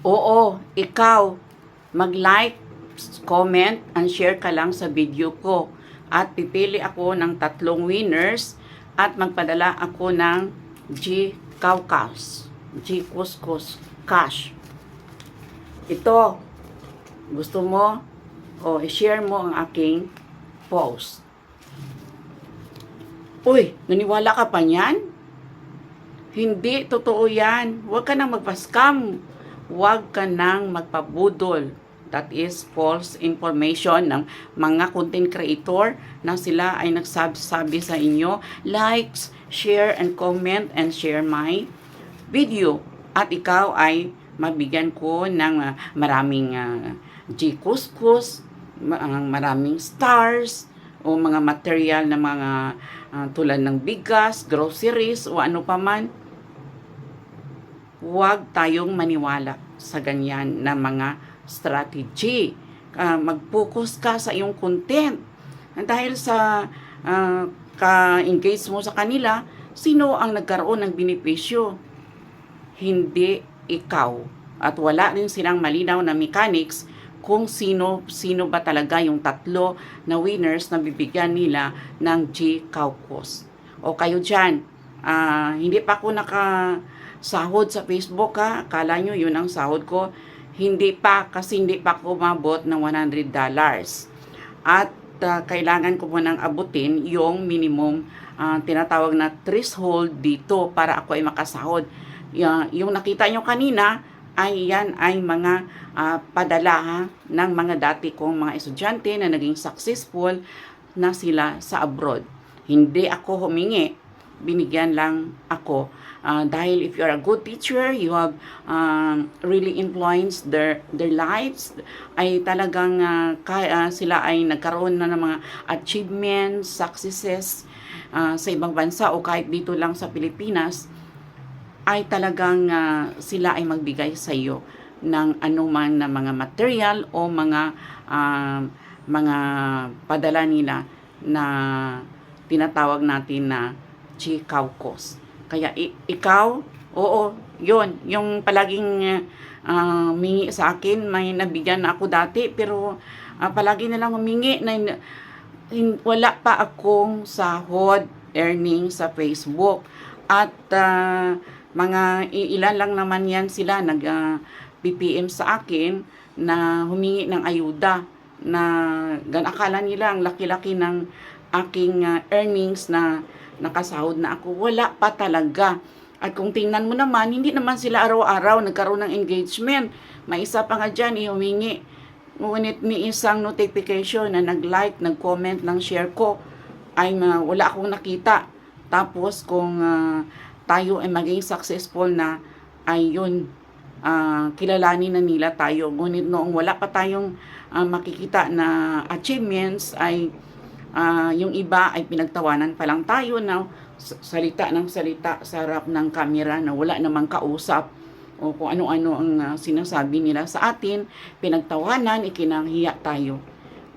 Oo, ikaw, mag-like, comment, and share ka lang sa video ko. At pipili ako ng 3 winners at magpadala ako ng G Caucus, G Cuscus Cash. Ito, gusto mo o i-share mo ang aking post. Uy, naniwala ka pa niyan? Hindi totoo yan. Huwag ka nang magpa-scam. Huwag ka nang magpabudol. That is false information ng mga content creator na sila ay nagsabi sa inyo. Likes, share, and comment and share my video. At ikaw ay mabigyan ko ng maraming G-Cuscus, maraming stars, o mga material na mga tulad ng bigas, groceries, o ano pa man. Huwag tayong maniwala sa ganyan na mga strategy. Mag-focus ka sa iyong content. Dahil sa ka-engage mo sa kanila, sino ang nagkaroon ng benepisyo? Hindi ikaw. At wala rin silang malinaw na mechanics kung sino ba talaga yung 3 na winners na bibigyan nila ng G Caucus. O kayo dyan, hindi pa ako sahod sa Facebook ha. Akala nyo yun ang sahod ko. Hindi pa, kasi hindi pa ako umabot ng $100. At kailangan ko po nang abutin yung minimum tinatawag na threshold dito para ako ay makasahod. Yung nakita nyo kanina ay yan ay mga padala ng mga dati kong mga estudyante na naging successful na sila sa abroad. Hindi ako humingi, binigyan lang ako. Dahil if you're a good teacher, you have really influenced their lives, ay talagang sila ay nagkaroon na ng mga achievements, successes sa ibang bansa o kahit dito lang sa Pilipinas, ay talagang sila ay magbigay sa iyo ng anuman na mga material o mga padala nila na tinatawag natin na G Caucus. Kaya ikaw, oo, yun, yung palaging humingi sa akin, may nabigyan na ako dati, pero palagi na lang humingi na wala pa akong sahod earning sa Facebook. At mga ilan lang naman yan sila nag-PPM sa akin na humingi ng ayuda na akala nila ang laki-laki ng aking earnings na nakasahod na ako. Wala pa talaga. At kung tingnan mo naman, hindi naman sila araw-araw nagkaroon ng engagement. May isa pa nga dyan, humingi. Ngunit ni isang notification na nag-like, nag-comment ng share ko, ay wala akong nakita. Tapos kung tayo ay maging successful na, ay yun, kilalanin na nila tayo. Ngunit noong wala pa tayong makikita na achievements, ay yung iba ay pinagtawanan pa lang tayo na salita ng salita sa harap ng camera na wala namang kausap o kung ano-ano ang sinasabi nila sa atin, pinagtawanan, ikinanghiya tayo.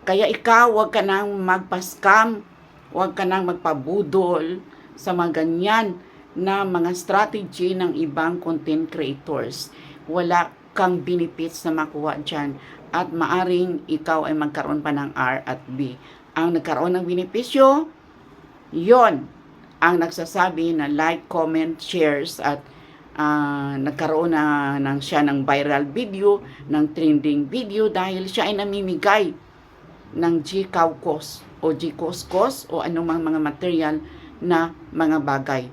Kaya ikaw, huwag ka nang magpa-scam, huwag ka nang magpabudol sa mga ganyan na mga strategy ng ibang content creators. Wala kang benefits na makuha dyan at maaring ikaw ay magkaroon pa ng R at B. Ang nagkaroon ng benepisyo, yon ang nagsasabi na like, comment, shares at nagkaroon na siya ng viral video, ng trending video dahil siya ay namimigay ng G Caucus o G Cuscus o anumang mga material na mga bagay.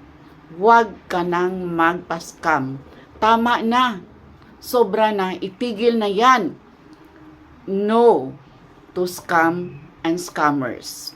Huwag ka nang magpa-scam. Tama na. Sobra na. Itigil na yan. No to scam and scammers.